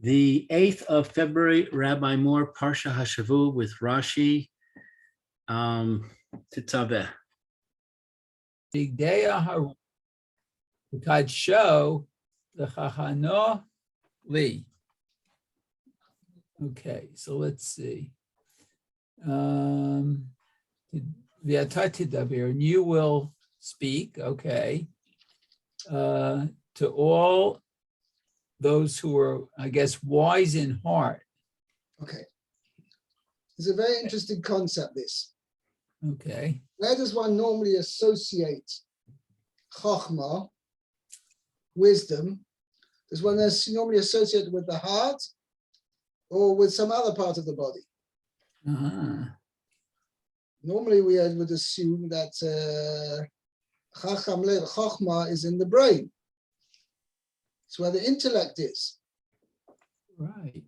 The 8th of February, Rabbi Moore, Parsha Hashavua with Rashi, Tetzaveh. Bigdeya Harukad show the Chachano Li. Okay, so let's see. And you will speak, okay, to all those who are, I guess, wise in heart. Okay. It's a very interesting concept, this. Okay. Where does one normally associate chokhmah, wisdom? Does one normally associate it with the heart or with some other part of the body? Normally we would assume that chokhmah is in the brain. It's where the intellect is. Right.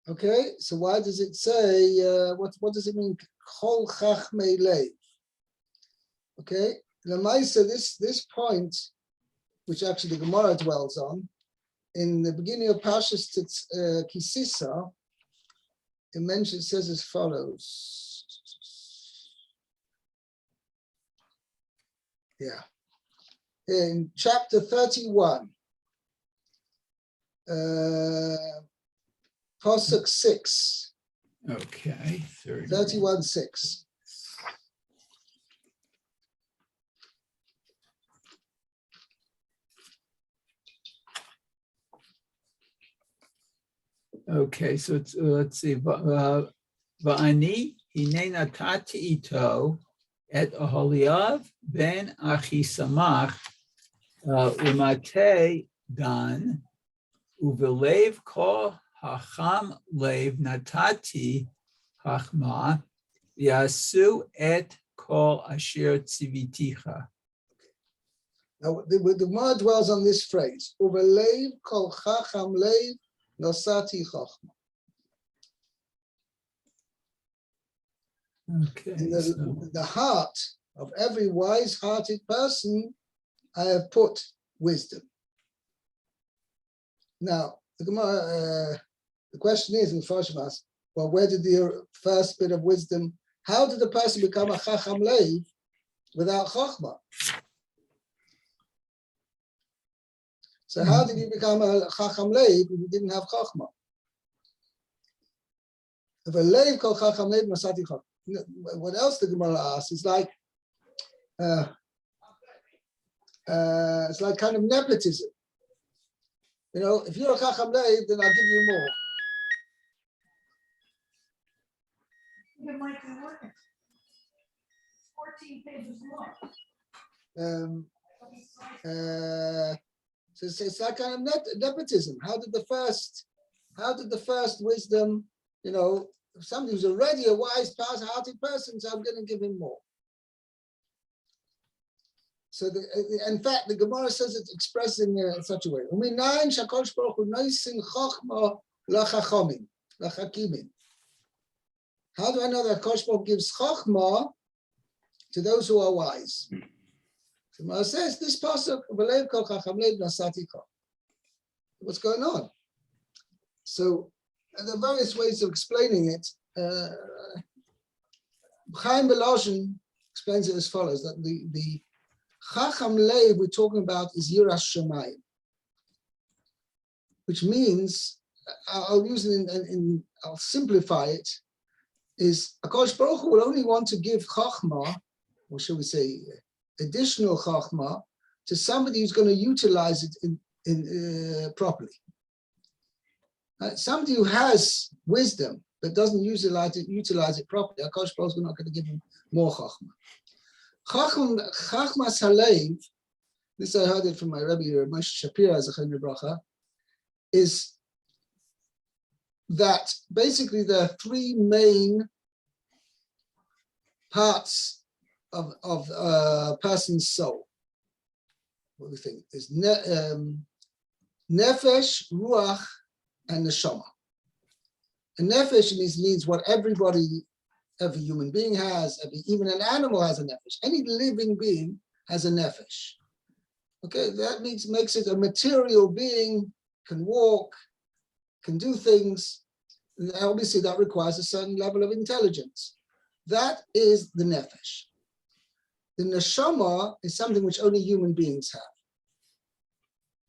Okay, so why does it say, what does it mean? Chol chachmei lev. Okay, Lamaisa, this point, which actually the Gemara dwells on, in the beginning of Parsha Kisisa, it says as follows. Yeah. In chapter 31, Pasuk 6. Okay. 31:6. Okay, so it's, let's see. Va'ani hine natati ito et Aholiav ben Achisamach umate dan uvelev ko hacham lev natati hachma yasu et kol asher tziviticha. Now the Gemara dwells on this phrase. Uvelev kol chacham lev nosati chachma. Okay. In the heart of every wise-hearted person, I have put wisdom. Now, the question is, in Fashmas, well, where did the first bit of wisdom, how did the person become a chacham lev without chachma? So how did he become a chacham lev if he didn't have chachma? If a lev called chacham lev, masati chachma. What else the Gemara asks is like, it's like kind of nepotism. You know, if you're a chacham lev, then I'll give you more. It might be working. 14 pages long. So it's that kind of nepotism. How did the first wisdom, you know, somebody who's already a wise, hearted person, so I'm going to give him more. So in fact, the Gemara says it expressed in such a way. How do I know that Kosh Baruch gives chachma to those who are wise? The Gemara says this pasuk, what's going on? So there are various ways of explaining it. Chaim Belazhin explains it as follows: that the chacham lev we're talking about is yiras shamayim, which means, I'll use it I'll simplify it, is HaKadosh Baruch Hu will only want to give chachma, or shall we say additional chachma, to somebody who's going to utilize it in properly. Somebody who has wisdom but doesn't utilize it properly, HaKadosh Baruch Hu is not going to give him more chachma. Chachmas halev, this I heard it from my Rebbe Moshe Shapira Zechem Bracha, is that basically there are three main parts of a person's soul. What do we think? There's nefesh, ruach, and neshama. And nefesh means what every human being has, even an animal has a nefesh. Any living being has a nefesh. Okay, that makes it a material being can walk, can do things. And obviously, that requires a certain level of intelligence. That is the nefesh. The neshama is something which only human beings have.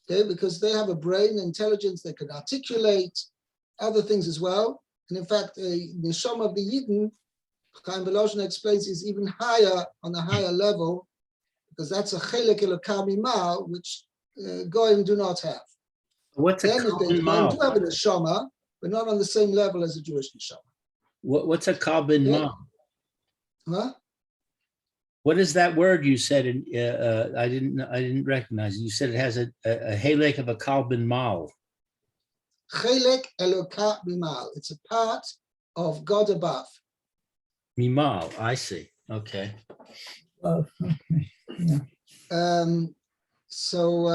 Okay, because they have a brain, intelligence, they can articulate other things as well. And in fact, the neshama of the Yidden, Chaim Volozhin explains, is even higher, on a higher level, because that's a chelek elokah mimal, which goyim do not have. What's a Then if they kalbin do mal? have a neshama, but not on the same level as a Jewish neshama. What's a kalbin Yeah. mal? Huh? What is that word you said? I didn't recognize it. You said it has a halek of a kalbin mal. Chelek elokah mimal. It's a part of God above. Mimal. I see. Okay. Okay. Yeah. So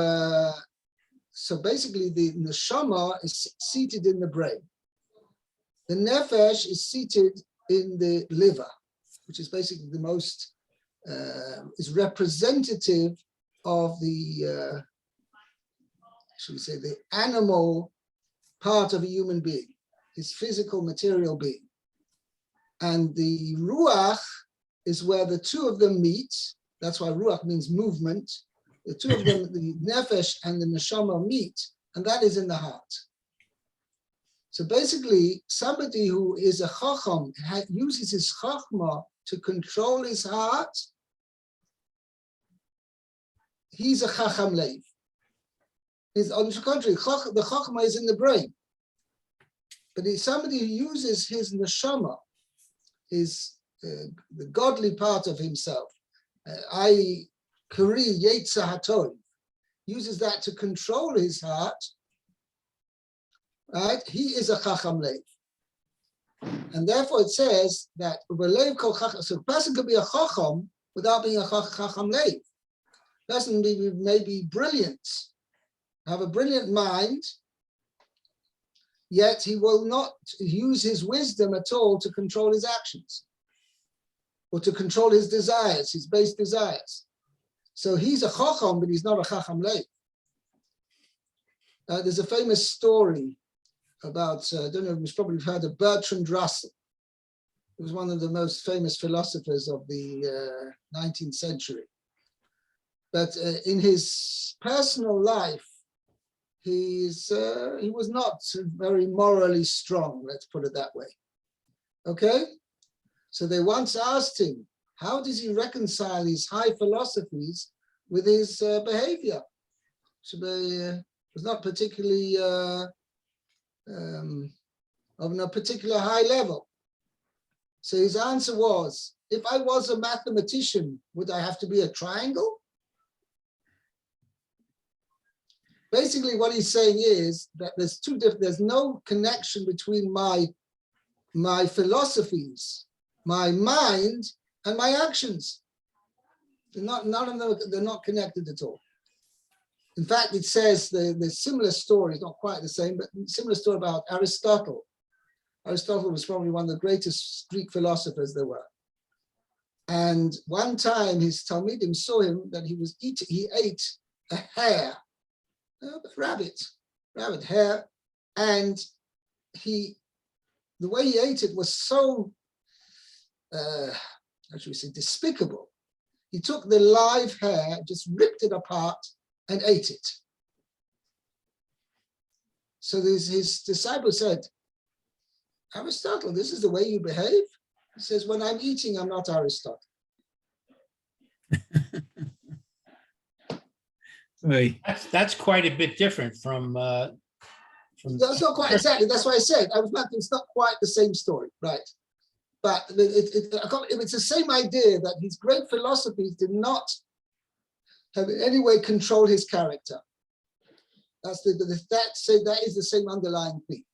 basically, the neshama is seated in the brain. The nefesh is seated in the liver, which is basically the most is representative of the should we say the animal part of a human being, his physical material being, and the ruach is where the two of them meet. That's why ruach means movement. The two of them, the nefesh and the neshama, meet, and that is in the heart. So basically, somebody who is a chacham uses his chachma to control his heart. He's a chacham leiv. On the contrary, the chachma is in the brain. But he's somebody who uses his neshama, the godly part of himself, i.e., kari yetzer hatov, uses that to control his heart. Right? He is a chacham leiv. And therefore it says that so a person could be a chacham without being a chacham leiv. A person may be brilliant, have a brilliant mind, yet he will not use his wisdom at all to control his actions or to control his desires, his base desires. So he's a chacham, but he's not a chacham leiv. There's a famous story about, I don't know, you've probably heard of Bertrand Russell. He was one of the most famous philosophers of the 19th century. But in his personal life, he was not very morally strong, let's put it that way. Okay? So they once asked him, how does he reconcile his high philosophies with his behavior? So was not particularly of a particular high level. So his answer was, if I was a mathematician, would I have to be a triangle? Basically, what he's saying is that there's no connection between my philosophies, my mind, and my actions. None of them, they're not connected at all. In fact, it says the similar story, not quite the same, but similar story about Aristotle. Aristotle was probably one of the greatest Greek philosophers there were. And one time his Talmidim saw him that he ate a hare, a rabbit hare, and the way he ate it was so, how should we say, despicable. He took the live hare, just ripped it apart, and ate it. So his disciple said, Aristotle, this is the way you behave? He says, when I'm eating, I'm not Aristotle. Right. That's quite a bit different from That's not quite exactly, that's why I said, it's not quite the same story, right? But it's the same idea that his great philosophies did not have in any way control his character. That is the same underlying theme.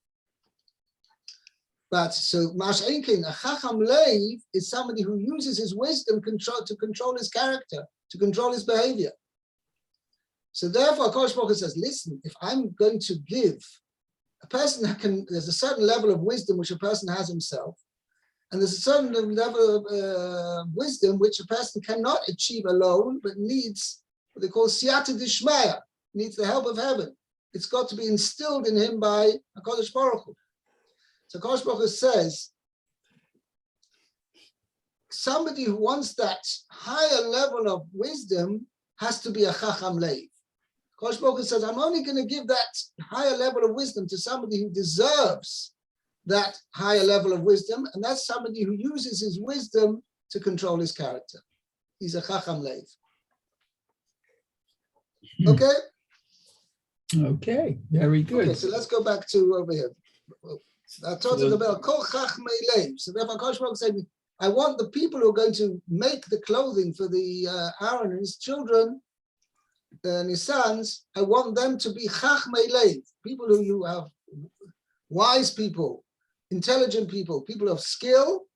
But so Mash Einkin, a Chacham Leiv is somebody who uses his wisdom to control his character, to control his behavior. So therefore, Kodesh Baruch Hu says, listen, if I'm going to give a person there's a certain level of wisdom which a person has himself, and there's a certain level of wisdom which a person cannot achieve alone, but needs what they call siyata dishmaya, needs the help of heaven. it's got to be instilled in him by HaKadosh Baruch Hu. So HaKadosh Baruch Hu says, somebody who wants that higher level of wisdom has to be a Chacham Leiv. HaKadosh Baruch Hu says, I'm only going to give that higher level of wisdom to somebody who deserves that higher level of wisdom, and that's somebody who uses his wisdom to control his character. He's a Chacham Leiv. Okay? Okay, very good. Okay, so let's go back to over here. I told you about Kol Chachmei Leiv. So therefore, HaKadosh Baruch Hu said, I want the people who are going to make the clothing for the Aaron and his children and his sons, I want them to be Chachmei Leiv, people who you have wise people, intelligent people, people of skill,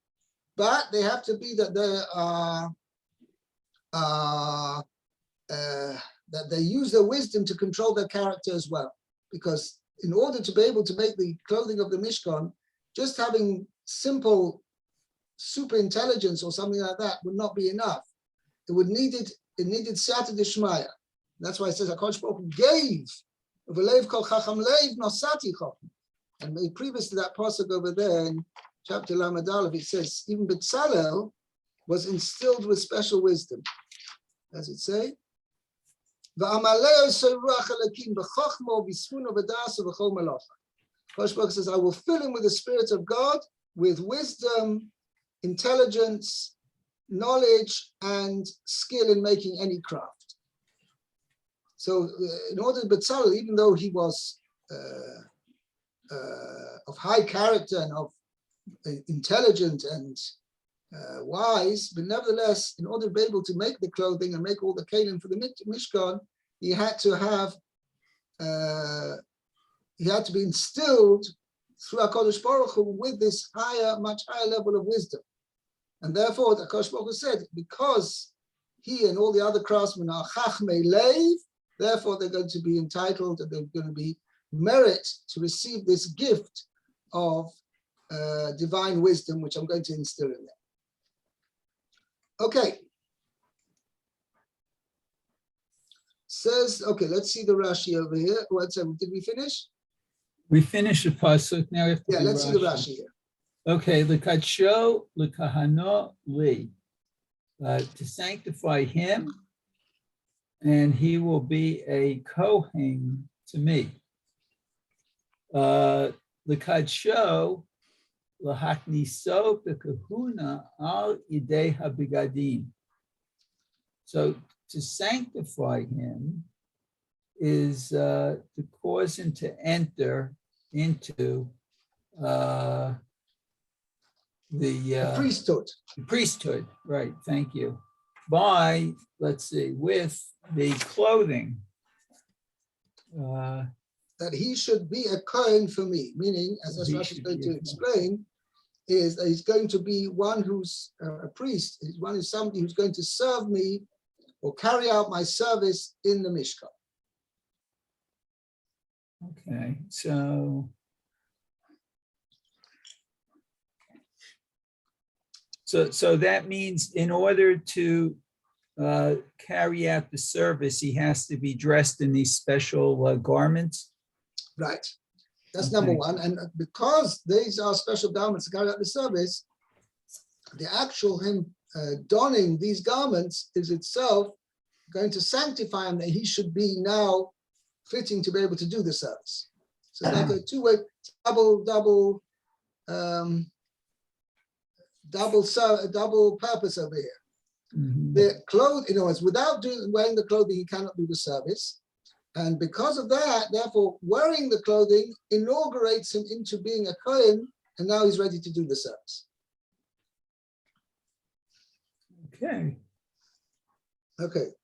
but they have to be that they are that they use their wisdom to control their character as well. Because in order to be able to make the clothing of the Mishkan, just having simple super intelligence or something like that would not be enough. It needed Siyata Dishmaya. That's why it says HaKadosh Baruch Hu gave V'leiv kol chacham leiv nosati chacham. And previous to that pasuk over there in chapter Lamed Aleph, it says even Betzalel was instilled with special wisdom. Does it say? HaKadosh Baruch Hu says, I will fill him with the Spirit of God, with wisdom, intelligence, knowledge, and skill in making any craft. So in order to Betzalel, even though he was of high character and of intelligent and wise, but nevertheless, in order to be able to make the clothing and make all the kalim for the Mishkan, he had to be instilled through HaKadosh Baruch Hu with this much higher level of wisdom. And therefore, the HaKadosh Baruch Hu said, because he and all the other craftsmen are Chachmei Leiv, therefore they're going to be entitled and they're going to be merit to receive this gift of divine wisdom, which I'm going to instill in them. Okay. Says, okay, let's see the Rashi over here. Did we finish? We finished the pasuk. Now we have to do let's see the Rashi here. Okay, l'kadsho l'kahano li, to sanctify him, and he will be a kohen to me. L'kadsho l'hakniso b'kahuna al idei habigadim. So to sanctify him is to cause him to enter into the priesthood. Priesthood, right? Thank you. By, let's see, with the clothing. That he should be a kohen for me, meaning, as Rashi is going to explain, is that he's going to be one who's a priest. He's one who's somebody who's going to serve me or carry out my service in the Mishkan. Okay, so that means in order to carry out the service, he has to be dressed in these special garments. Right. That's number one. And because these are special garments to carry out the service, the actual him donning these garments is itself going to sanctify him that he should be now fitting to be able to do the service. So it's like a two-way, double purpose over here. Mm-hmm. The clothes, in other words, without wearing the clothing, he cannot do the service. And because of that, therefore, wearing the clothing inaugurates him into being a Kohen, and now he's ready to do the service. Okay. Okay.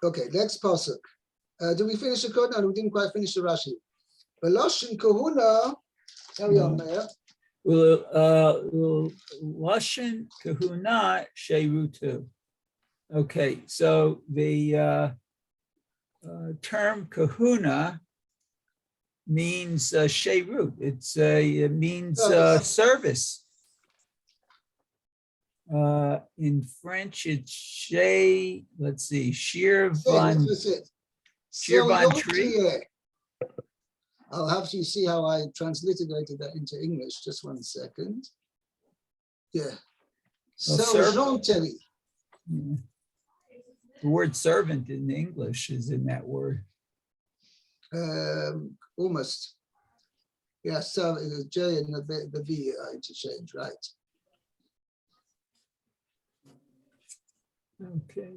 Okay, next pasuk. Did we finish the code? No, we didn't quite finish the Rashi. Veloshin kahuna, carry on there. Lashon kahuna sherutu. Okay, so the term kahuna means sherut. It means service. In French, it's Shir Van That's it. Shir Van Selon Tree. Trier. I'll have to see how I transliterated that into English. Just 1 second. Yeah. servant. Selon Yeah. The word servant in English is in that word. Almost. Yeah, so the J and the V are interchanged, right? Okay.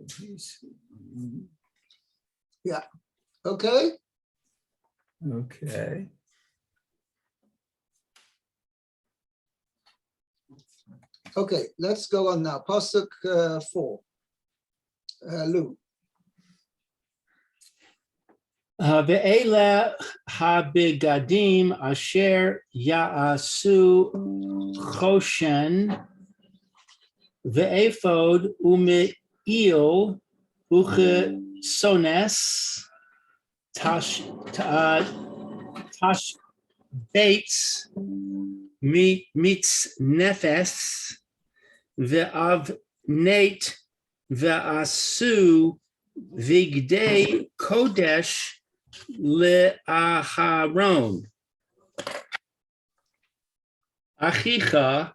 Yeah. Okay. Okay. Okay, let's go on now. Pasuk 4. Lou. Ve'ela habigadim asher ya'asu choshen ve'ephod ume'il uchesones tash bates meets nefes ve'avnate ve'asu vigdei kodesh le'aharon achicha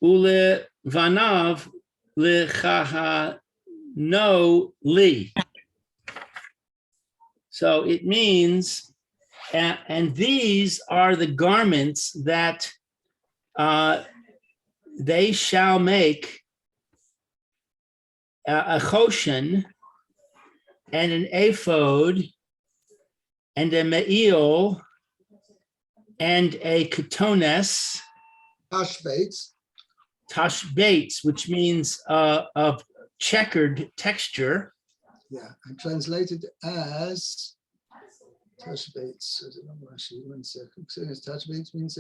ulevanav lechahano li. So it means, and these are the garments that they shall make a choshen and an ephod and a me'il and a ketones, tashbates, which means of checkered texture. Yeah, I translated as tashbates. I don't know, actually, 1 second. Tashbates means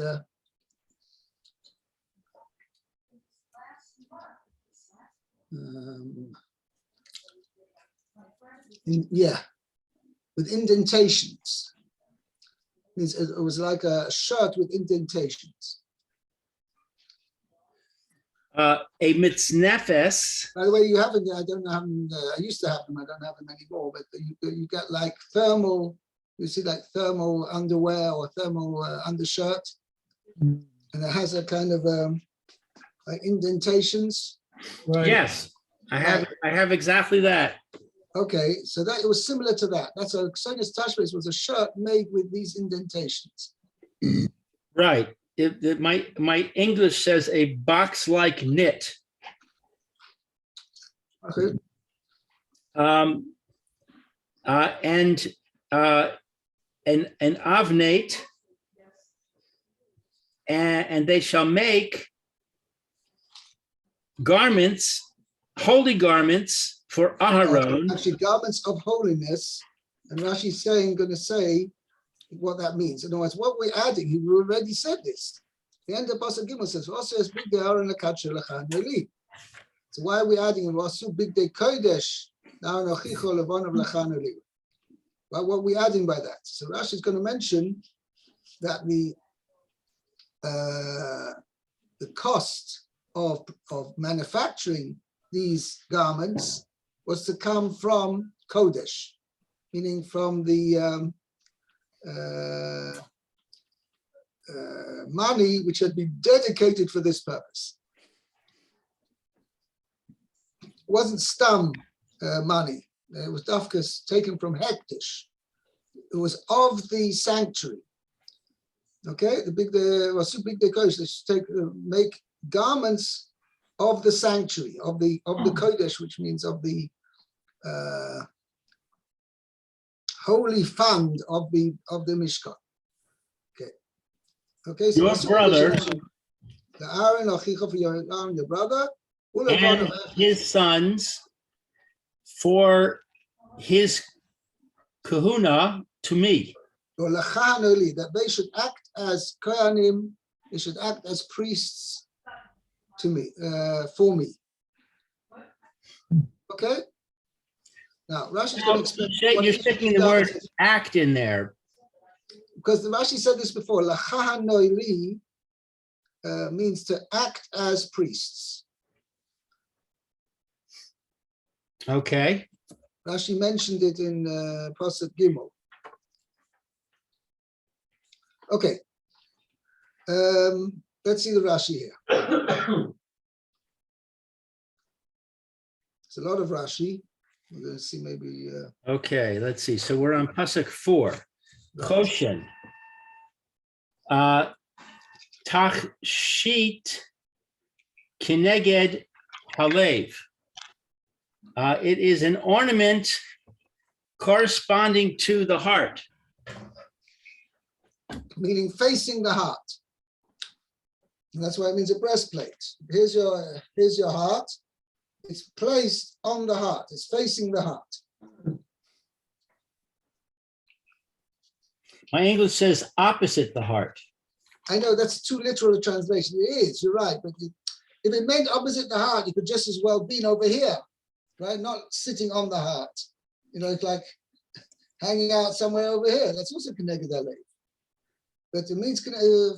yeah, with indentations. Means it was like a shirt with indentations. A mitznefes. By the way, you haven't. I don't have them. I used to have them. I don't have them anymore. But you get like thermal. You see like thermal underwear or thermal undershirt, and it has a kind of like indentations. Right. Yes, I have exactly that. Okay, so that it was similar to that. That's a Xenos Tashbis was a shirt made with these indentations. Right. My English says a box-like knit. Okay. And an avnate, and they shall make garments, holy garments for Aharon. Actually, garments of holiness, and Rashi's going to say what that means. In other words, what we're adding, he already said this. The end of Pasuk Gimel says, "Also as big day Aaron lekatcher lechan eli." So why are we adding "Also big day kodesh Aaron achicho levonav lechan eli"? Well, what are we adding by that? So Rashi is going to mention that the cost of manufacturing these garments was to come from Kodesh, meaning from the money which had been dedicated for this purpose. It wasn't stam money. It was dafkas taken from Hektish. It was of the sanctuary. Okay, the big Kodesh. They should make garments of the sanctuary, of the Kodesh, which means of the holy fund of the Mishkan. Okay. So Your brother, the Aaron Achicha for your brother, and his sons for his kahuna to me. or lachan oli, that they should act as kohanim, they should act as priests to me, for me. Okay. Now Rashi's going to explain. You're sticking the word "act" in there because the Rashi said this before. Lachan oli means to act as priests. Okay. Rashi mentioned it in Parsha Gimel. Okay. Let's see the Rashi here. It's a lot of Rashi. We're going to see maybe. Okay, let's see. So we're on Pasuk 4. Right. Choshen. Tachshit kineged halev. It is an ornament corresponding to the heart. Meaning facing the heart. And that's why it means a breastplate. Here's your heart. It's placed on the heart. It's facing the heart. My English says opposite the heart. I know that's too literal a translation. It is, you're right. But if it meant opposite the heart, you could just as well been over here, right? Not sitting on the heart. You know, it's like hanging out somewhere over here. That's also connected that way. But it means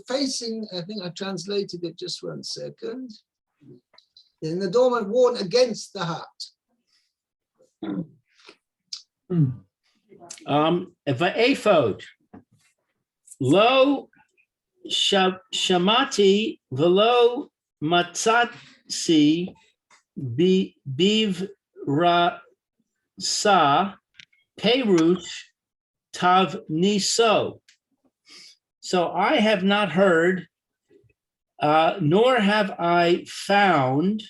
facing, I think I translated it just 1 second. In the adornment worn against the heart. Va'ephod. Lo shamati velo matzatsi bivrasa perush tav niso. So I have not heard, nor have I found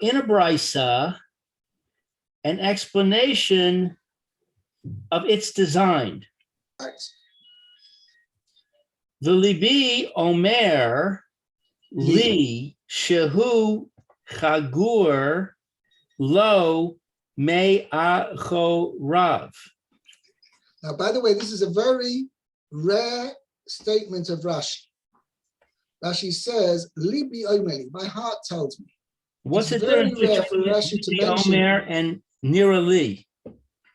in a brisa an explanation of its design. Right. The libi omer li shehu chagur lo me'achorav. Now, by the way, this is a very rare statement of Rashi. Rashi says, "Libi omeli," my heart tells me. What's It's the very difference rare for between Rashi to libi mention. omer and nira li?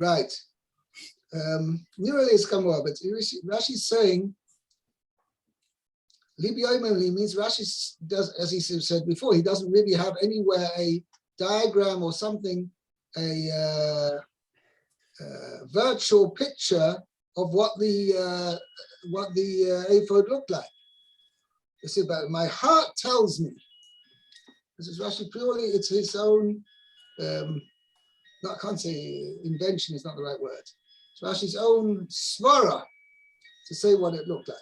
Right. Nearly is come over, but Rashi's saying Libi omeli means Rashi does, as he said before, he doesn't really have anywhere a diagram or something, a virtual picture of what the ephod looked like. He said, but my heart tells me. This is Rashi purely, it's his own, I can't say invention is not the right word. It's Rashi's own svara to say what it looked like.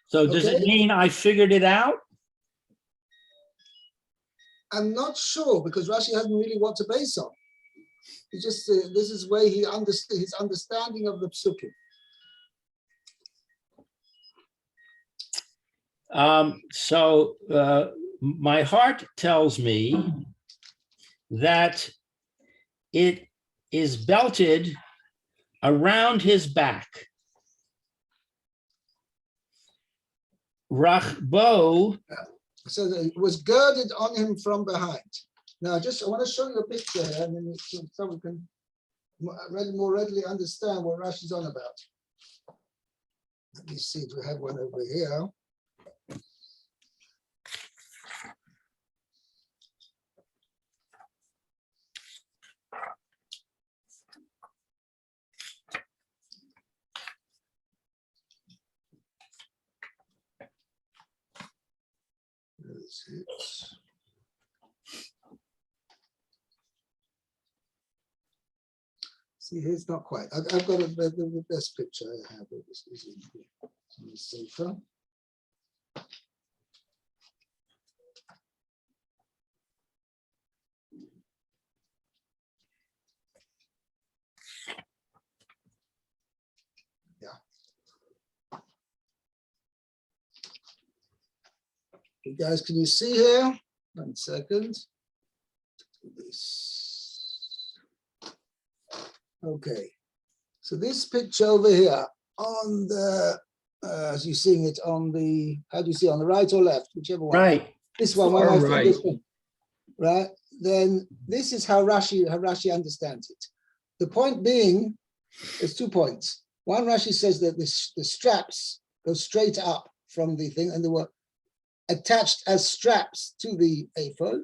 So does it mean I figured it out? I'm not sure because Rashi hasn't really what to base on. He just, this is where he understood his understanding of the psukim. So my heart tells me that it is belted around his back. Rachbo. So it was girded on him from behind. Now, I want to show you a picture here, and then so we can more readily understand what Rashi's on about. Let me see if we have one over here. See, here's not quite. I've got the best picture I have. This is in here. On the sofa. Yeah. You guys, can you see here? 1 second. This. Okay, so this picture over here on the, as you're seeing it on the, how do you see on the right or left, whichever one. Right. This one, Far right. This one, right? Then this is how Rashi understands it. The point being, there's 2 points. One, Rashi says that the straps go straight up from the thing, and they were attached as straps to the ephod.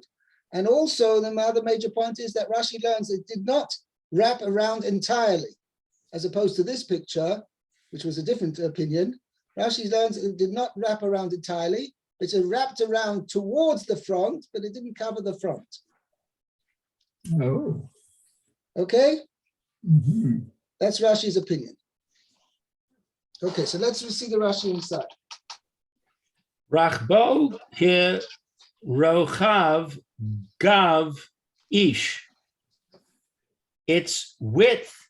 And also the other major point is that Rashi learns it did not wrap around entirely, as opposed to this picture, which was a different opinion. Rashi learns it did not wrap around entirely. It's wrapped around towards the front, but it didn't cover the front. Oh. Okay, Mhm. that's Rashi's opinion. Okay, so let's see the Rashi inside. Rachbo he rochav gav ish. Its width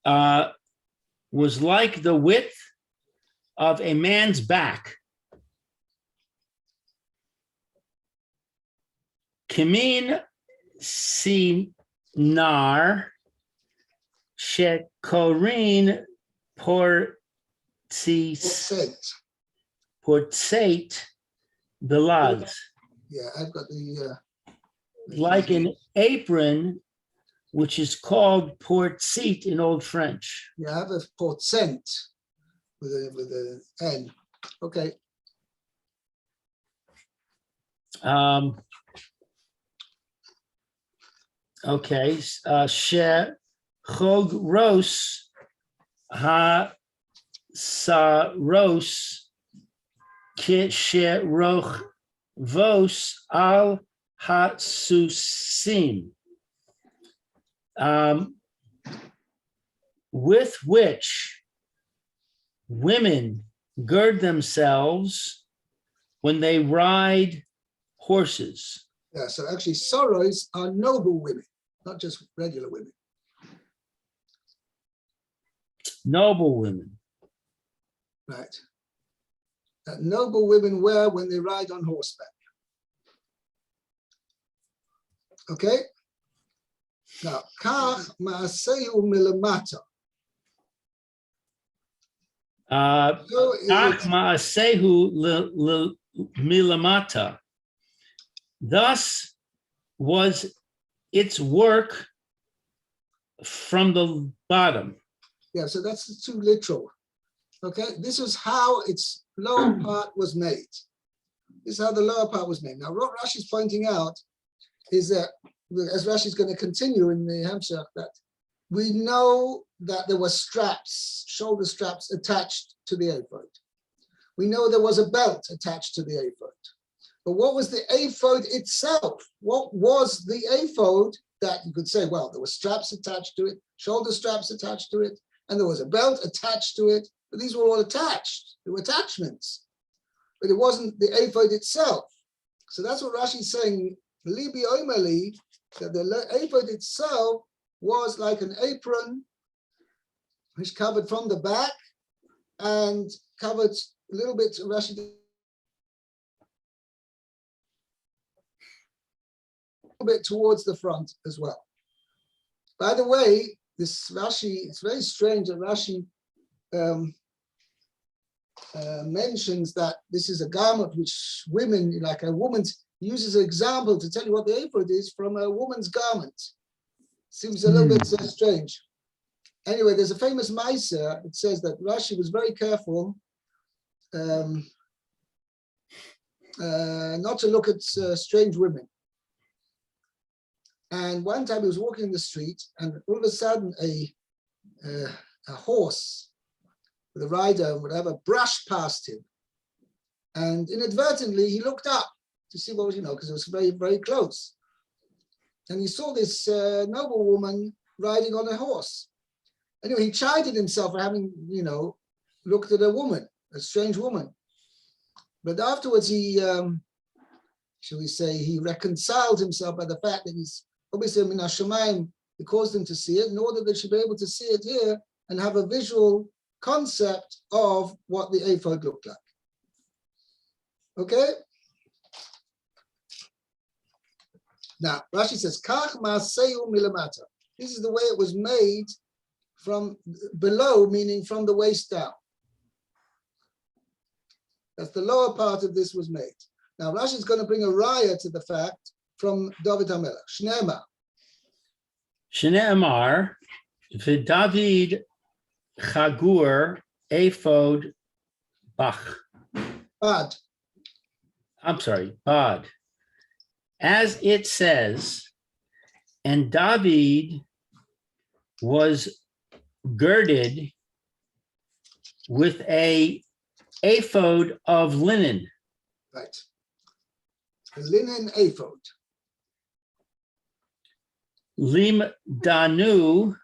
was like the width of a man's back. Kimin sinar shekorin portzeit belaz. Yeah, I've got the Like an apron, which is called portzeit in Old French. you have a porcent with a N. Okay. Okay. She chog ros ha sa ros ki she roch vos al ha susim. With which women gird themselves when they ride horses. Yeah, so actually sorrows are noble women, not just regular women. Noble women. Right. That noble women wear when they ride on horseback. Okay. Now, kach ma'asehu milamata. Kach ma'asehu milamata. Thus was its work from the bottom. Yeah, so that's too literal. Okay, this is how its lower part was made. This is how the lower part was made. Now, what Rashi's pointing out is that, as Rashi's going to continue in the Hamshach, that we know that there were straps, shoulder straps attached to the ephod. We know there was a belt attached to the ephod. But what was the ephod itself? What was the ephod that you could say, well, there were straps attached to it, shoulder straps attached to it, and there was a belt attached to it, but these were all attached. There were attachments, but it wasn't the ephod itself. So that's what Rashi's saying, Libi Oimali, that the ephod itself was like an apron, which covered from the back and covered a little bit, Rashi, a bit towards the front as well. By the way, this Rashi, it's very strange that Rashi mentions that this is a garment which women, like a woman's, uses an example to tell you what the ephod is from a woman's garment. Seems a little bit strange. Anyway, there's a famous Meiser. It says that Rashi was very careful not to look at strange women. And one time he was walking in the street, and all of a sudden a horse with a rider and whatever brushed past him. And inadvertently, he looked up to see what was, because it was very, very close. And he saw this noble woman riding on a horse. Anyway, he chided himself for having, looked at a woman, a strange woman. But afterwards, he, shall we say, he reconciled himself by the fact that he's obviously Min HaShamayim, he caused him to see it in order that they should be able to see it here and have a visual concept of what the ephod looked like. Okay? Now, Rashi says, Kach ma'aseu milamata. This is the way it was made from below, meaning from the waist down. That's the lower part of this was made. Now, Rashi is going to bring a raya to the fact from David HaMelech. Shneema. Shneemar, v'David chagur ephod bach. Bad. I'm sorry, bad. as it says, and David was girded with a ephod of linen. Right. A linen ephod. Limdanu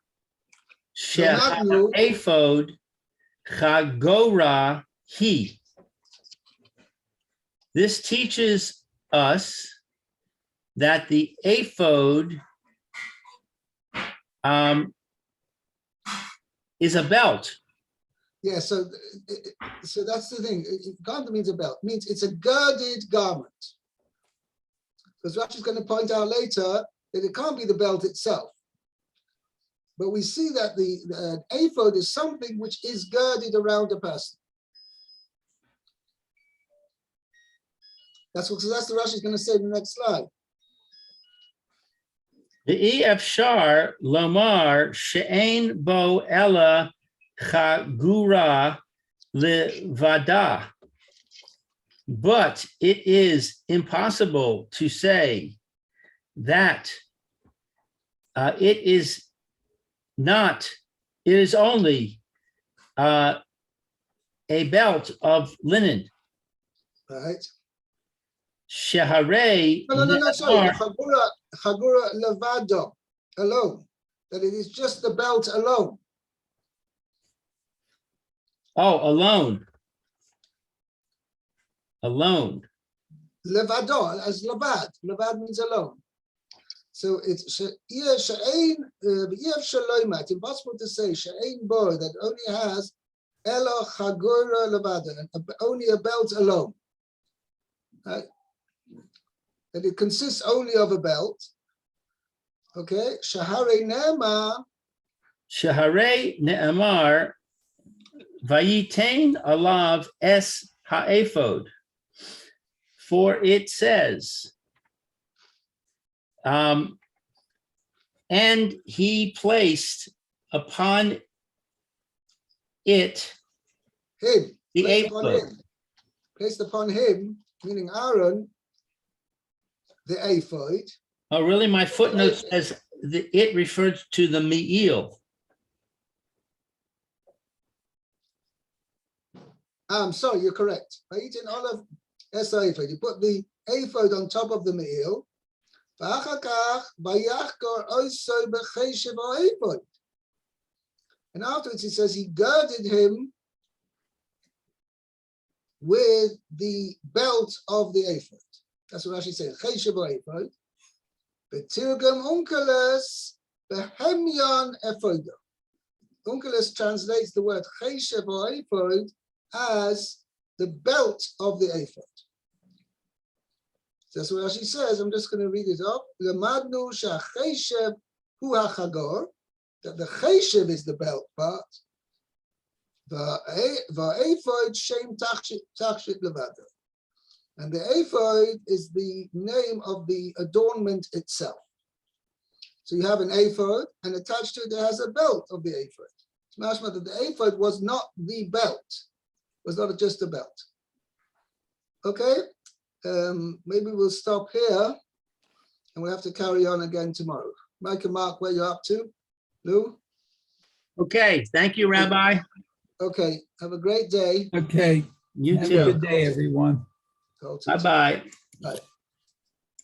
Lamadnu. ephod chagora he. This teaches us that the ephod is a belt. Yeah, so that's the thing. Garment means a belt. Means it's a girded garment. Because Rashi is going to point out later that it can't be the belt itself. But we see that the ephod is something which is girded around a person. That's what Rashi is going to say in the next slide. The Efshar Lomar She'ein Bo Ella Chagura Levada. But it is impossible to say that it is only a belt of linen. Right? Sheharei. No, sorry. Chagura levado, alone. That it is just the belt alone. Oh, alone. Alone. Levado, as levad. Levad means alone. So it's she'ein shaloimat. Impossible to say she'ein bo, that only has ela chagura levado, only a belt alone. Right? That it consists only of a belt. Okay, Shahare Ne'emar. Shahare Ne'emar Vayitain Alav Es Ha'ephod. For it says, and he placed upon it Him. the Placed upon ephod. him. Placed upon him, meaning Aaron, the ephod. Oh, really? My footnote says that it refers to the me'il. I'm sorry, you're correct. Vayitin Olav Es Ephod. You put the ephod on top of the me'il. And afterwards it says he girded him with the belt of the ephod. That's what Rashi says. Cheshev ephod. Betirgam Onkelos behemyon ephodo. Onkelos translates the word cheshev ephod as the belt of the ephod. That's what Rashi says. I'm just going to read it up. Lemadnu shacheshev hu hachagor. That the cheshev is the belt part. Va'ephod shem tachshit levado. And the ephod is the name of the adornment itself. So you have an ephod, and attached to it there has a belt of the ephod. It's mashma that the ephod was not the belt, was not just a belt. Okay, maybe we'll stop here, and we'll have to carry on again tomorrow. Mike and Mark, where you up to? Lou? Okay, thank you, Rabbi. Okay, have a great day. Okay. You Have a too. good day, everyone. Talk to you Bye-bye. tomorrow. Bye.